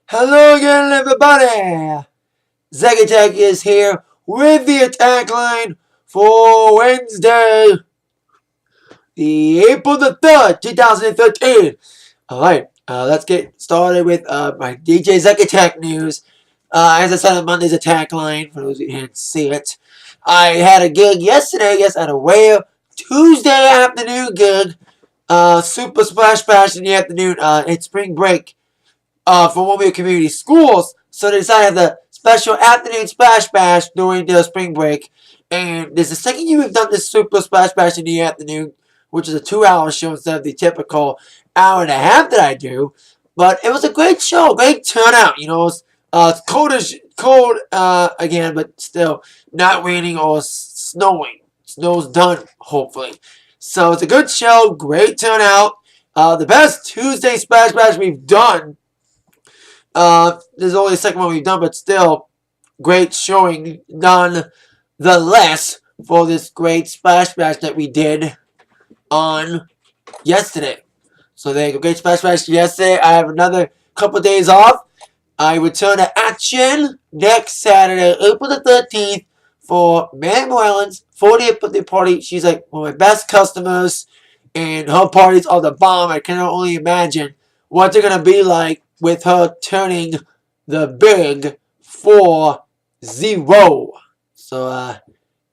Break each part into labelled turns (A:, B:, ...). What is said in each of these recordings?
A: Hello again, everybody! Zeg Attack is here with the attack line for Wednesday, the April the 3rd, 2013. Alright, let's get started with my DJ Zeg Attack news. As I said on Monday's attack line, for those who didn't see it, I had a gig yesterday, yes, at a rare Tuesday afternoon gig, Super Splash Bash in the afternoon, it's spring break. For one of your community schools, so they decided to have the special afternoon splash bash during the spring break. And this is the second year we've done this super splash bash in the afternoon, which is a 2-hour show instead of the typical hour and a half that I do. But it was a great show, great turnout. It's cold again, but still not raining or snowing. Snow's done, hopefully. So it's a good show, great turnout. The best Tuesday splash bash we've done. This is only the second one we've done, but still, great showing nonetheless for this great splash bash that we did on yesterday. So there you go, great splash bash yesterday. I have another couple days off. I return to action next Saturday, April the 13th, for Mary Moreland's 40th birthday party. She's like one of my best customers, and her parties are the bomb. I can only imagine what they're going to be like with her turning the big 4-0. So,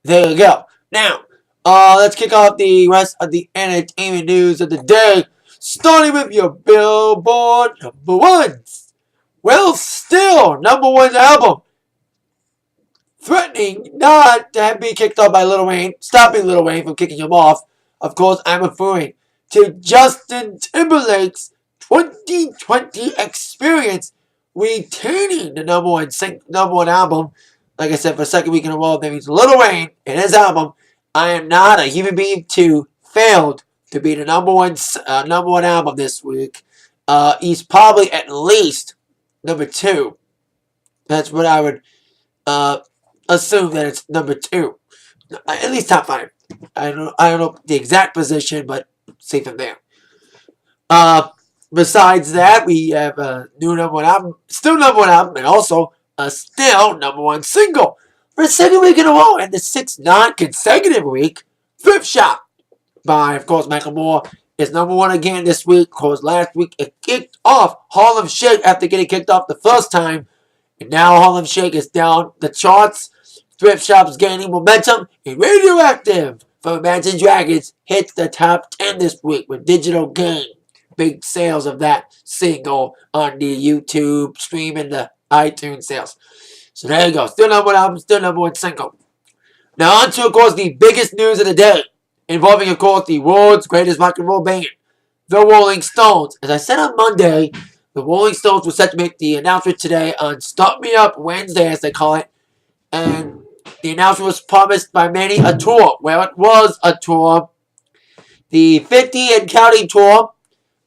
A: there you go. Now, let's kick off the rest of the entertainment news of the day, starting with your Billboard number ones. Well, still, number one album, threatening not to be kicked off by Lil Wayne, stopping Lil Wayne from kicking him off. Of course, I'm referring to Justin Timberlake's 2020 Experience, retaining the number one album. Like I said, for the second week in a row, that means Lil Wayne and his album, I Am Not a Human Being 2, failed to be the number one album this week. He's probably at least number 2. That's what I would assume, that it's number 2. At least top 5. I don't know the exact position, but see from there. Besides that, we have a new number one album, still number one album, and also a still number one single for the second week in a row, and the 6th non-consecutive week. Thrift Shop by, of course, Michael Moore is number one again this week, because last week it kicked off Harlem Shake after getting kicked off the first time, and now Harlem Shake is down the charts. Thrift Shop's gaining momentum, and Radioactive from Imagine Dragons hits the top 10 this week with Digital Game. Big sales of that single on the YouTube stream and the iTunes sales. So there you go. Still number one album, still number one single. Now on to, of course, the biggest news of the day, involving, of course, the world's greatest rock and roll band, the Rolling Stones. As I said on Monday, the Rolling Stones were set to make the announcement today on Start Me Up Wednesday, as they call it. And the announcement was promised by many a tour. Well, it was a tour. The 50 and Counting Tour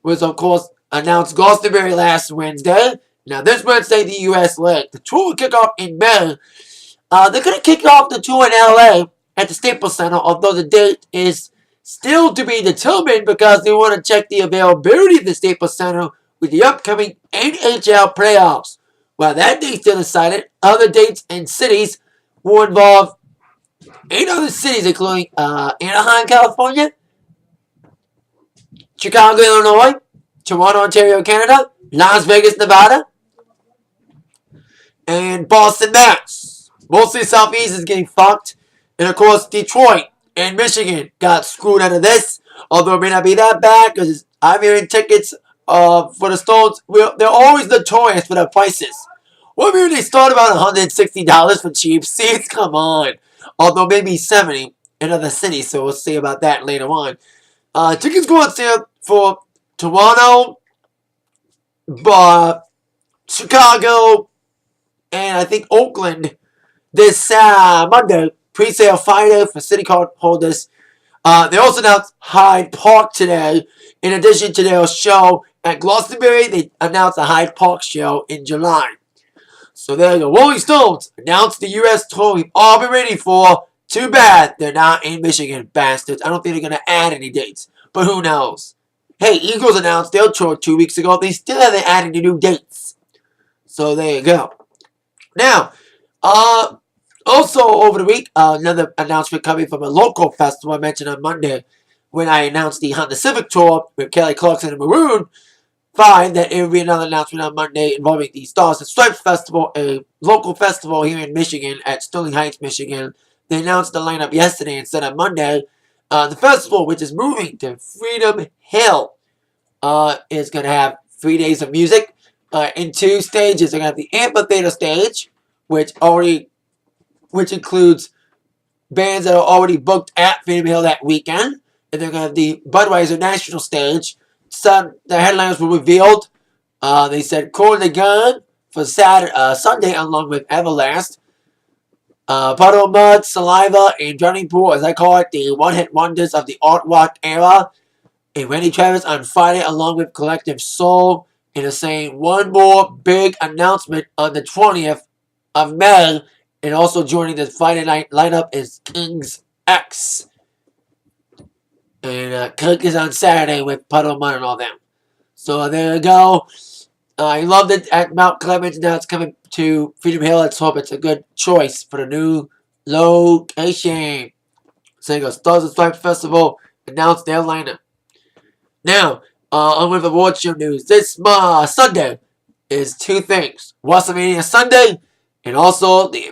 A: was, of course, announced Glastonbury last Wednesday. Now, this Wednesday, the U.S. leg. The tour will kick off in May. They're going to kick off the tour in L.A. at the Staples Center, although the date is still to be determined because they want to check the availability of the Staples Center with the upcoming NHL playoffs. While that date's still decided, other dates and cities will involve 8 other cities, including Anaheim, California, Chicago, Illinois, Toronto, Ontario, Canada, Las Vegas, Nevada, and Boston, Mass. Mostly Southeast is getting fucked. And, of course, Detroit and Michigan got screwed out of this. Although it may not be that bad, because I'm hearing tickets for the Stones, they're always notorious for their prices. Well, maybe they start about $160 for cheap seats. Come on. Although maybe $70 in other cities, so we'll see about that later on. Tickets go on sale for Toronto, Chicago, and I think Oakland this Monday. Pre-sale Friday for city card holders. They also announced Hyde Park today. In addition to their show at Glastonbury, they announced a Hyde Park show in July. So there you go. Rolling Stones announced the U.S. tour we've all been waiting for. Too bad they're not in Michigan, bastards. I don't think they're going to add any dates. But who knows? Hey, Eagles announced their tour 2 weeks ago. They still haven't added any new dates. So there you go. Now, also over the week, another announcement coming from a local festival I mentioned on Monday when I announced the Honda Civic Tour with Kelly Clarkson and Maroon 5, that it will be another announcement on Monday involving the Stars and Stripes Festival, a local festival here in Michigan at Sterling Heights, Michigan. They announced the lineup yesterday instead of Monday. The festival, which is moving to Freedom Hill, is going to have 3 days of music in 2 stages. They're going to have the amphitheater stage, which includes bands that are already booked at Freedom Hill that weekend. And they're going to have the Budweiser National Stage. The headliners were revealed. They said Corn the Gun for Sunday, along with Everlast. Puddle Mud, Saliva, and Drowning Pool, as I call it, the one-hit wonders of the art rock era. And Randy Travis on Friday, along with Collective Soul. And is saying one more big announcement on the 20th of May. And also joining the Friday night lineup is King's X. And Cook is on Saturday with Puddle Mud and all them. So there you go. I loved it at Mount Clemens. Now it's coming to Freedom Hill. Let's hope it's a good choice for the new location. So there you go. Stars and Stripes Festival announced their lineup. Now, on with award show news. This Sunday is 2 things. WrestleMania Sunday and also the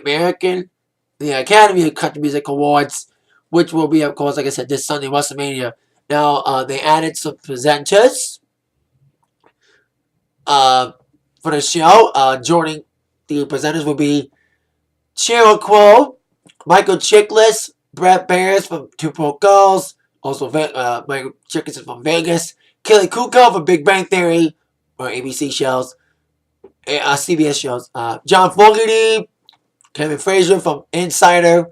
A: Academy of Country Music Awards, which will be, of course, like I said, this Sunday, WrestleMania. Now, they added some presenters for the show. Joining the presenters will be Cheryl Crow, Michael Chiklis, Brett Bears from Two Broke Girls, also Michael Chiklis is from Vegas, Kelly Kuko from Big Bang Theory, or ABC shows, CBS shows, John Fogerty, Kevin Frazier from Insider,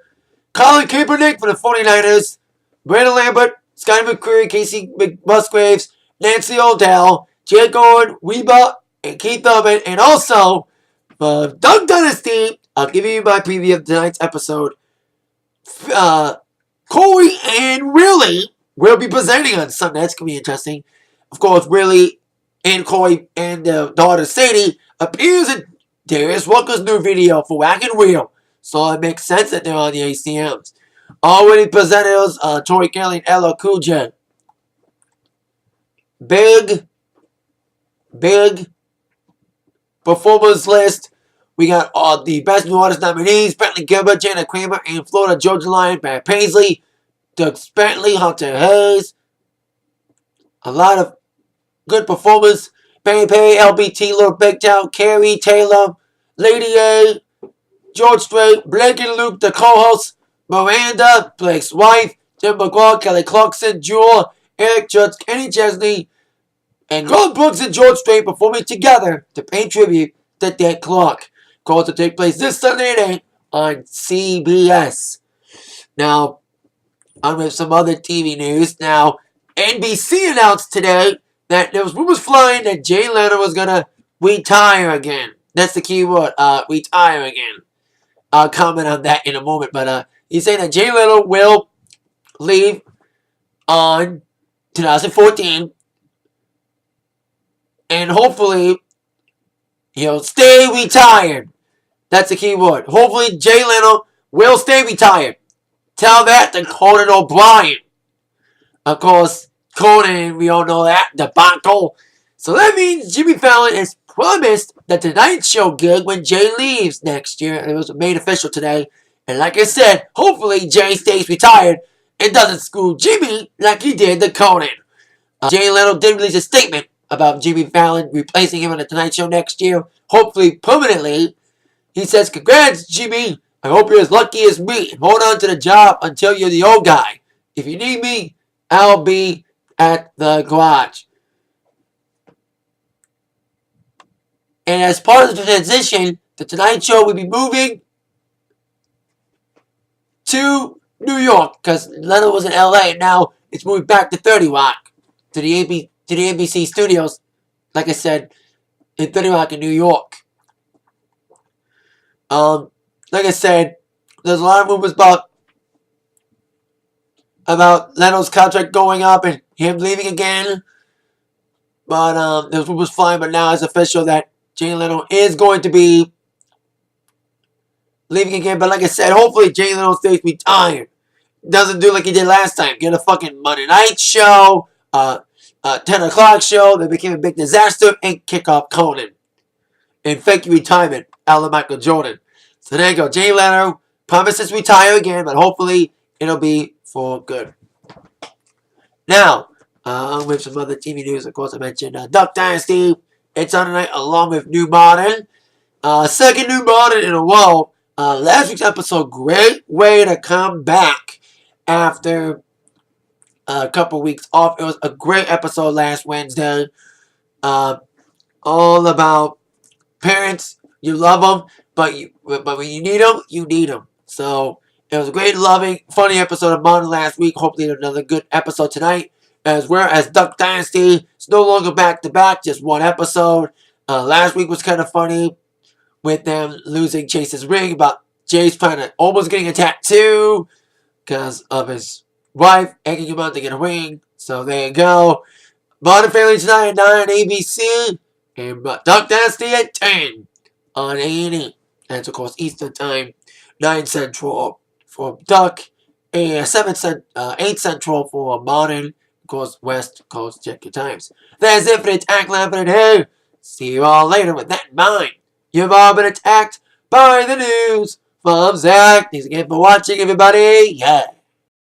A: Colin Kaepernick for the 49ers, Brandon Lambert, Scotty McCreery, Casey Musgraves, Nancy O'Dell, Jay Gordon, Reba, and Keith Urban, and also for Doug Dynasty, I'll give you my preview of tonight's episode. Corey and Willie will be presenting on Sunday. That's going to be interesting. Of course, Willie and Corey and their daughter Sadie appears in Darius Walker's new video for Whack and Wheel. So it makes sense that they're on the ACMs. Already presenters, Tori Kelly and Ella Kuja. Big performers list. We got the Best New Artist nominees: Bentley Gilbert, Jana Kramer, and Florida Georgia Line, Pat Paisley, Doug Bentley, Hunter Hayes. A lot of good performers. Barry Perry, LBT, Little Big Town, Carrie Taylor, Lady A, George Strait, Blake and Luke, the co-hosts, Miranda, Blake's wife, Jim McGraw, Kelly Clarkson, Jewel, Eric Judge, Kenny Chesney, and Garth Brooks and George Strait performing together to pay tribute to Dick Clark. Calls to take place this Sunday night on CBS. Now, on with some other TV news. Now, NBC announced today that there was rumors flying that Jay Leno was going to retire again. That's the key word, retire again. I'll comment on that in a moment, but he's saying that Jay Leno will leave on 2014, and hopefully he'll stay retired. That's the key word. Hopefully Jay Leno will stay retired. Tell that to Conan O'Brien. Of course, Conan, we all know that, debacle. So that means Jimmy Fallon has promised the Tonight Show gig when Jay leaves next year. And it was made official today. And like I said, hopefully Jay stays retired and doesn't screw Jimmy like he did to Conan. Jay Leno did release a statement about Jimmy Fallon replacing him on the Tonight Show next year, hopefully permanently. He says, "Congrats, Jimmy. I hope you're as lucky as me. Hold on to the job until you're the old guy. If you need me, I'll be at the garage." And as part of the transition, the Tonight Show will be moving to New York, because Leno was in LA, and now it's moving back to 30 Rock, to the NBC studios, like I said, in 30 Rock in New York. Like I said, there's a lot of rumors about Leno's contract going up and him leaving again. But there's rumors flying, but now it's official that Jay Leno is going to be leaving again. But like I said, hopefully Jay Leno stays retired. Doesn't do like he did last time. Get a fucking Monday night show, 10 o'clock show that became a big disaster, and kick off Conan. And fake retirement, a la Michael Jordan. So there you go. Jay Leno promises to retire again, but hopefully it'll be for good. Now, with some other TV news, of course, I mentioned Duck Dynasty. It's on tonight along with New Modern. Second New Modern in a row. Last week's episode, great way to come back after a couple weeks off. It was a great episode last Wednesday. All about parents. You love them, but when you need them. So it was a great, loving, funny episode of Modern last week. Hopefully another good episode tonight. As Duck Dynasty is no longer back-to-back, just one episode. Last week was kind of funny with them losing Chase's ring, about Chase almost getting a tattoo because of his wife egging him on to get a ring. So there you go. Modern Family tonight at 9 on ABC. And Duck Dynasty at 10 on A&E. That's, of course, Eastern Time, 9 Central for Duck, and 8 Central for Modern. Of course, West Coast, check your times. That's it for the Atakline for today. See you all later with that in mind. You've all been attacked by the news from Zach. Thanks again for watching, everybody. Yeah.